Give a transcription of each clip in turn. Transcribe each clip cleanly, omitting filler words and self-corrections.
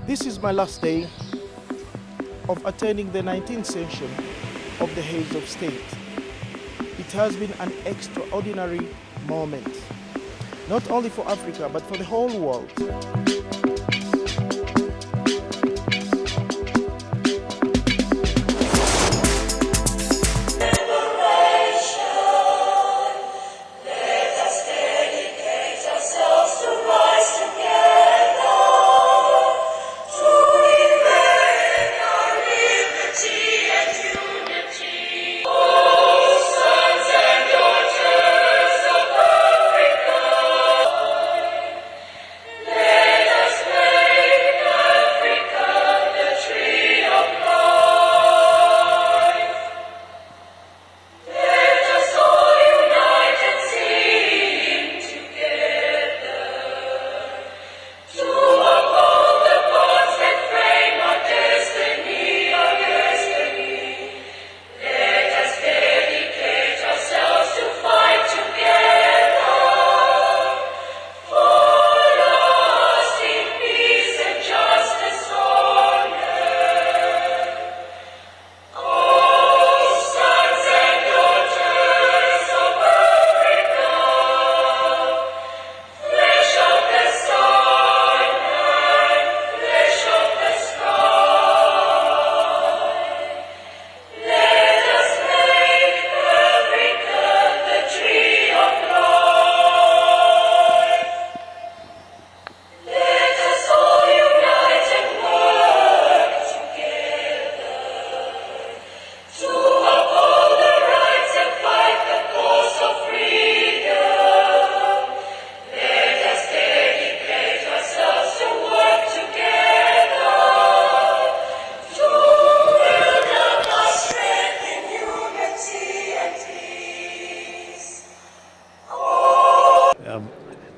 This is my last day of attending the 19th session of the Heads of State. It has been an extraordinary moment, not only for Africa, but for the whole world.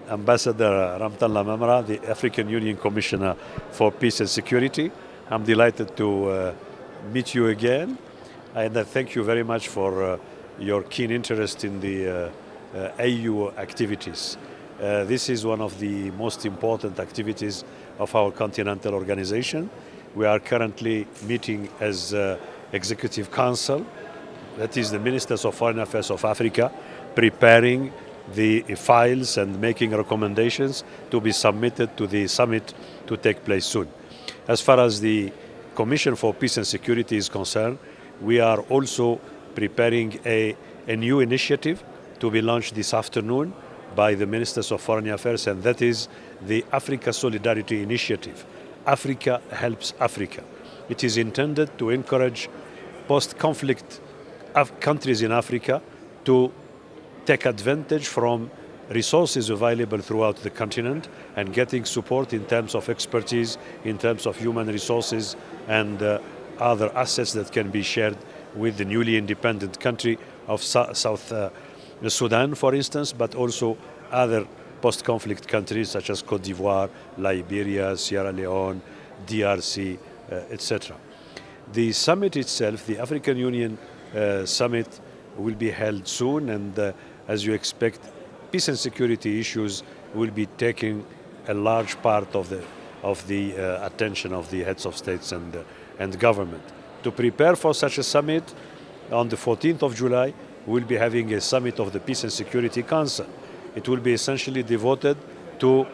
Ambassador Lamamra, the African Union Commissioner for Peace and Security. I'm delighted to meet you again, and I thank you very much for your keen interest in the AU activities. This is one of the most important activities of our continental organization. We are currently meeting as Executive Council, that is the Ministers of Foreign Affairs of Africa, preparing the files and making recommendations to be submitted to the summit to take place soon. As far as the Commission for Peace and Security is concerned, we are also preparing a new initiative to be launched this afternoon by the Ministers of Foreign Affairs, and that is the Africa Solidarity Initiative. Africa helps Africa. It is intended to encourage post-conflict countries in Africa to take advantage from resources available throughout the continent and getting support in terms of expertise, in terms of human resources and other assets that can be shared with the newly independent country of South Sudan, for instance, but also other post-conflict countries such as Cote d'Ivoire, Liberia, Sierra Leone, DRC, etc. The summit itself, the African Union Summit, will be held soon, and as you expect, peace and security issues will be taking a large part of the attention of the heads of states and government. To prepare for such a summit, on the 14th of July, we'll be having a summit of the Peace and Security Council. It will be essentially devoted to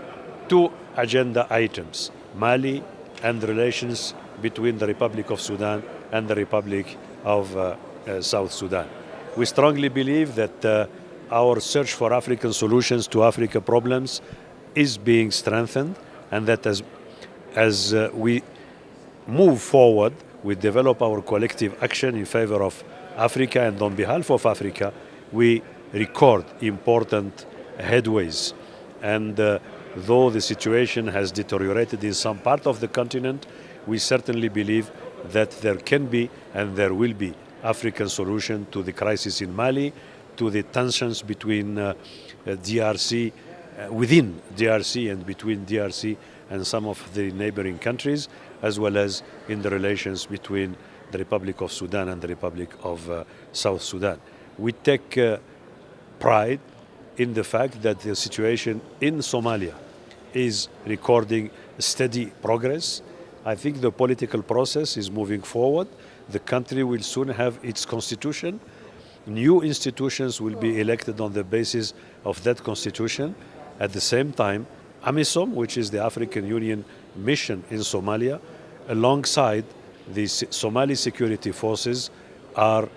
two agenda items: Mali and relations between the Republic of Sudan and the Republic of South Sudan. We strongly believe that our search for African solutions to Africa problems is being strengthened, and that as we move forward, we develop our collective action in favor of Africa and on behalf of Africa, we record important headways. And though the situation has deteriorated in some part of the continent, we certainly believe that there can be and there will be African solution to the crisis in Mali, to the tensions between DRC, within DRC and between DRC and some of the neighboring countries, as well as in the relations between the Republic of Sudan and the Republic of South Sudan. We take pride in the fact that the situation in Somalia is recording steady progress. I think the political process is moving forward. The country will soon have its constitution. New institutions will be elected on the basis of that constitution. At the same time, AMISOM, which is the African Union mission in Somalia, alongside the Somali security forces, are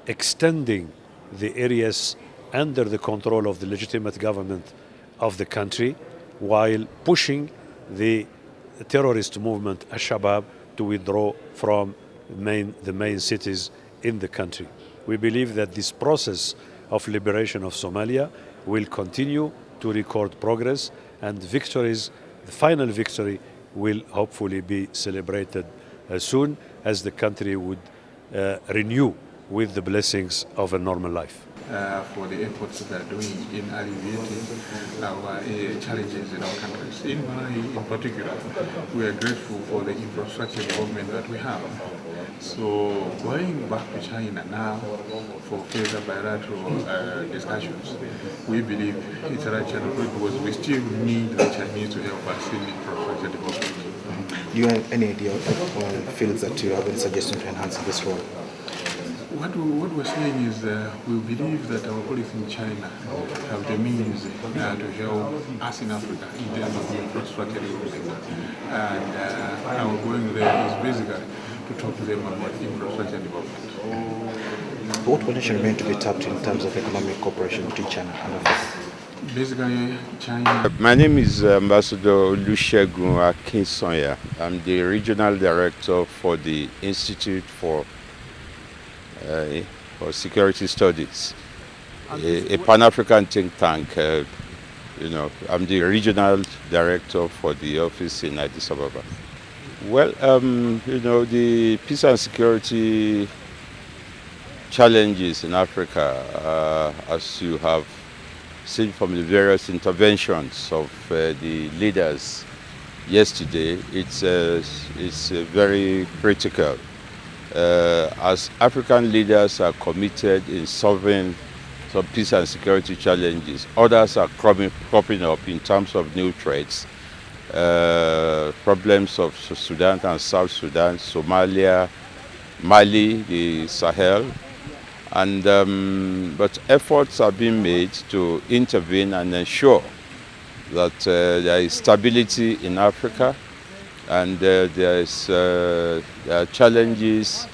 extending the areas under the control of the legitimate government of the country, while pushing the terrorist movement Al-Shabaab to withdraw from the main cities in the country. We believe that this process of liberation of Somalia will continue to record progress, and victories, the final victory, will hopefully be celebrated soon, as the country would renew with the blessings of a normal life. For the efforts that they are doing in alleviating our challenges in our countries. In Malawi in particular, we are grateful for the infrastructure development that we have. So going back to China now for further bilateral discussions, we believe it's a right channel because we still need the Chinese to help us in infrastructure development. Do you have any idea of fields that you have any suggestion to enhance this role? What we're saying is we believe that our colleagues in China have the means to help us in Africa in terms of infrastructure development. And our going there is basically to talk to them about infrastructure development. What conditions remain to be tapped in terms of economic cooperation between China and Africa? Basically, China. My name is Ambassador Olusegun Akinsonya. I'm the Regional Director for the Institute for Security Studies, a Pan-African think tank. I'm the Regional Director for the office in Addis Ababa. Well, the peace and security challenges in Africa, as you have seen from the various interventions of the leaders yesterday, it's very critical. As African leaders are committed in solving some peace and security challenges, others are cropping up in terms of new threats, problems of Sudan and South Sudan, Somalia, Mali, the Sahel, and but efforts are being made to intervene and ensure that there is stability in Africa, and there are challenges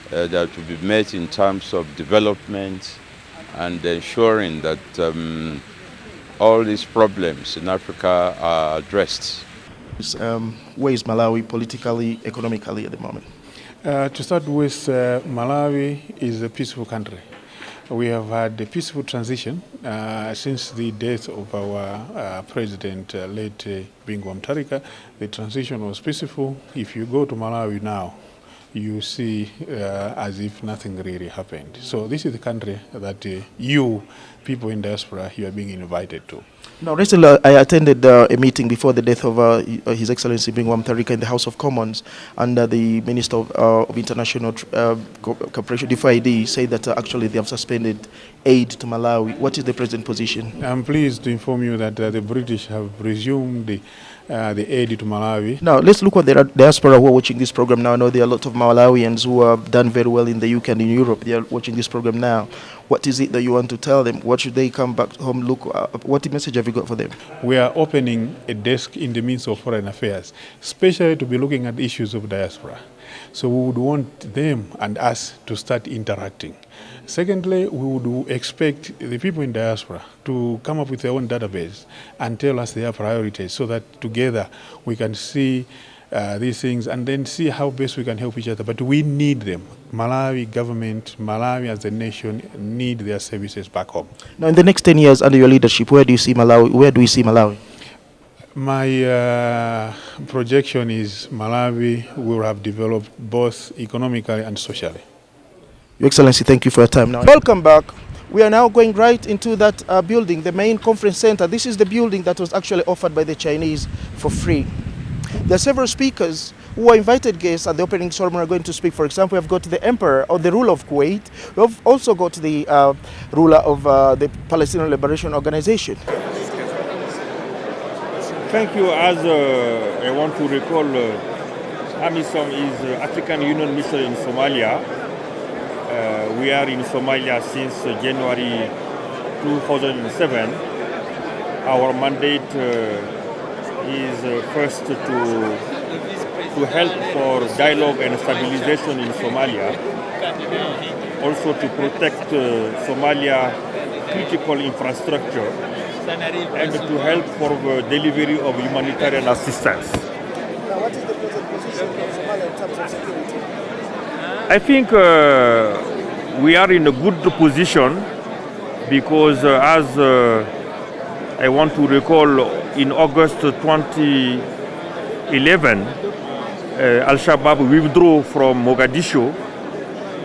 that will be met in terms of development and ensuring that all these problems in Africa are addressed. Where is Malawi politically, economically at the moment? To start with, Malawi is a peaceful country. We have had a peaceful transition since the death of our president, late Amb.Ramtane. The transition was peaceful. If you go to Malawi now, you see as if nothing really happened. So this is the country that you, people in diaspora, you are being invited to. Now, recently I attended a meeting before the death of His Excellency Amb.Ramtane in the House of Commons, and the Minister of International Cooperation, DFID, said that actually they have suspended aid to Malawi. What is the present position? I'm pleased to inform you that the British have resumed the aid to Malawi. Now, let's look at the diaspora who are watching this program now. I know there are a lot of Malawians who have done very well in the UK and in Europe. They are watching this program now. What is it that you want to tell them? What should they come back home look? What message have you got for them? We are opening a desk in the Ministry of Foreign Affairs, especially to be looking at issues of diaspora. So we would want them and us to start interacting. Secondly, we would expect the people in diaspora to come up with their own database and tell us their priorities, so that together we can see these things and then see how best we can help each other. But we need them. Malawi government, Malawi as a nation need their services back home. Now, in the next 10 years under your leadership, where do you see Malawi? Where do we see Malawi? My projection is Malawi will have developed both economically and socially. Your Excellency, thank you for your time. Now, welcome back. We are now going right into that building, the main conference center. This is the building that was actually offered by the Chinese for free. There are several speakers who are invited guests at the opening ceremony are going to speak. For example, we have got the Emperor or the ruler of Kuwait. We have also got the ruler of the Palestinian Liberation Organization. Thank you. As I want to recall, AMISOM is African Union mission in Somalia. We are in Somalia since January 2007. Our mandate is first to help for dialogue and stabilization in Somalia, also to protect Somalia critical infrastructure, and to help for the delivery of humanitarian assistance. Now, what is the present position of Somalia in terms of security? I think we are in a good position because as I want to recall, in August 2011, Al-Shabaab withdrew from Mogadishu,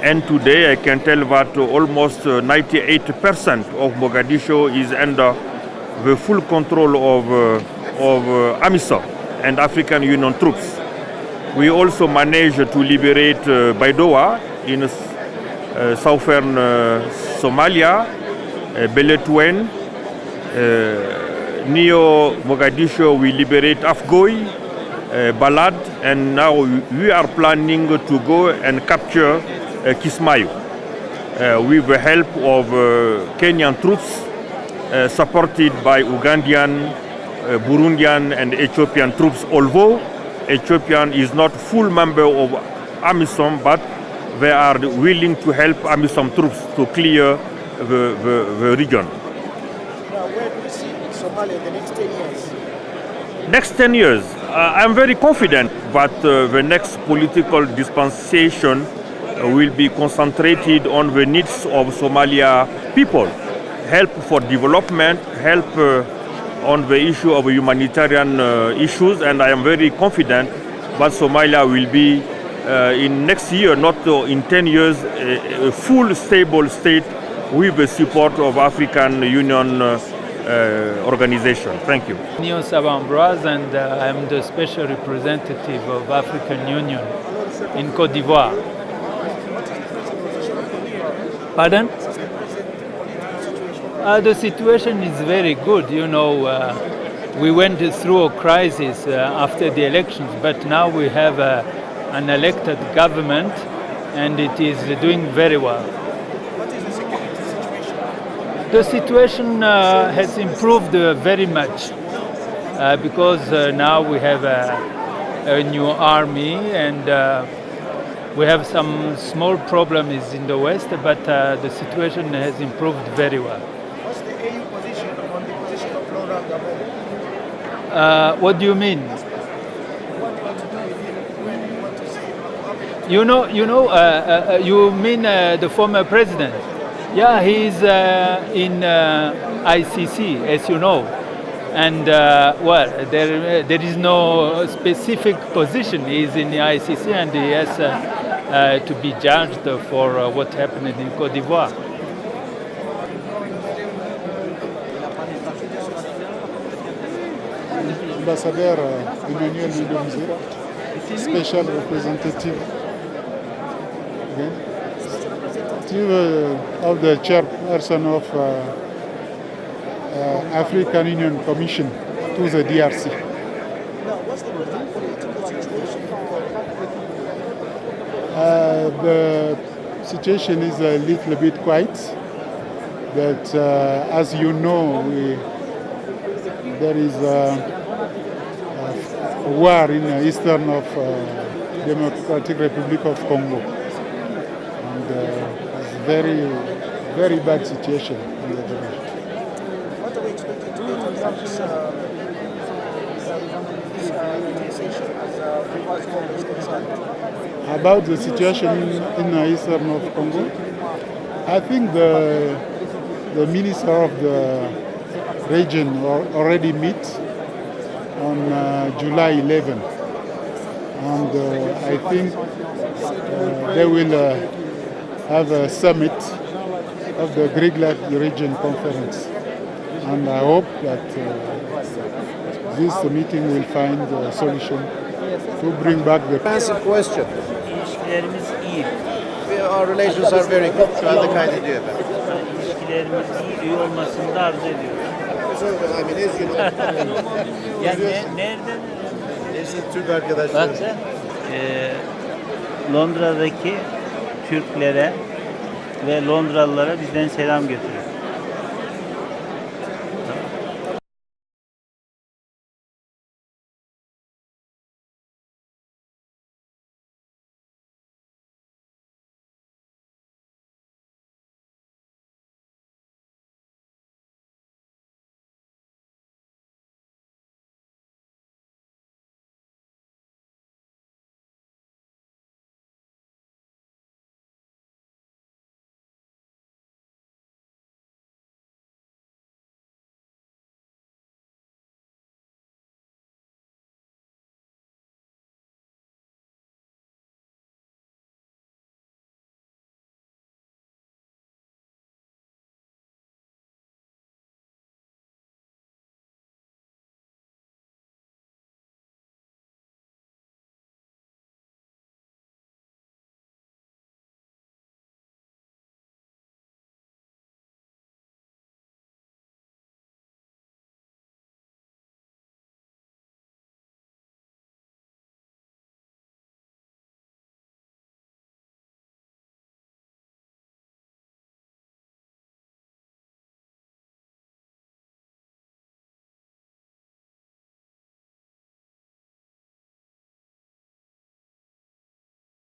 and today I can tell that almost 98% of Mogadishu is under the full control of AMISOM and African Union troops. We also managed to liberate Baidoa in southern Somalia, Beledweyne, near Mogadishu we liberate Afgoy, Balad, and now we are planning to go and capture Kismayo with the help of Kenyan troops supported by Ugandan, Burundian and Ethiopian troops, although Ethiopian is not full member of AMISOM, but they are willing to help AMISOM troops to clear the region. Now, where do you see Somalia in the next 10 years? Next 10 years, I'm very confident that the next political dispensation will be concentrated on the needs of Somalia people, help for development, help on the issue of humanitarian issues, and I am very confident that Somalia will be in next year, not in 10 years, a full stable state with the support of African Union organization. Thank you. Ambroise, and I'm the special representative of African Union in Côte d'Ivoire. Pardon? The situation is very good. You know, we went through a crisis after the elections, but now we have an elected government, and it is doing very well. What is the security situation? The situation has improved very much because now we have a new army, and we have some small problems in the west, but the situation has improved very well. What's the AU position on the position of Laurent Gbagbo? What do you mean? What do you want to do with him? When do you want to see him? You mean the former president? Yeah, he's in ICC, as you know. And there is no specific position. He's in the ICC, and he has to be judged for what happened in Côte d'Ivoire. Ambassador Emmanuel Newdeal, special representative of the chairperson of African Union Commission to the DRC. Now, what's the political situation? The situation is a little bit quiet, but as you know, there is a war in the eastern of Democratic Republic of Congo, and it's very, very bad situation in the region. What are we expecting to get out of this organization as far as Congo is concerned? About the situation in the eastern of Congo, I think the minister of the region already met on July 11, and I think they will have a summit of the Greek Region Conference, and I hope that this meeting will find a solution to bring back the Massive question. İlişkilerimiz iyi. Our relations are very good. How the kind of do about it? İlişkilerimiz iyi olmasını da arzu ediyoruz. So, I mean, as you know, Yani nereden? Neyse, Türk arkadaşlar. Baksa Londra'daki Türklere ve Londralılara bizden selam götürür.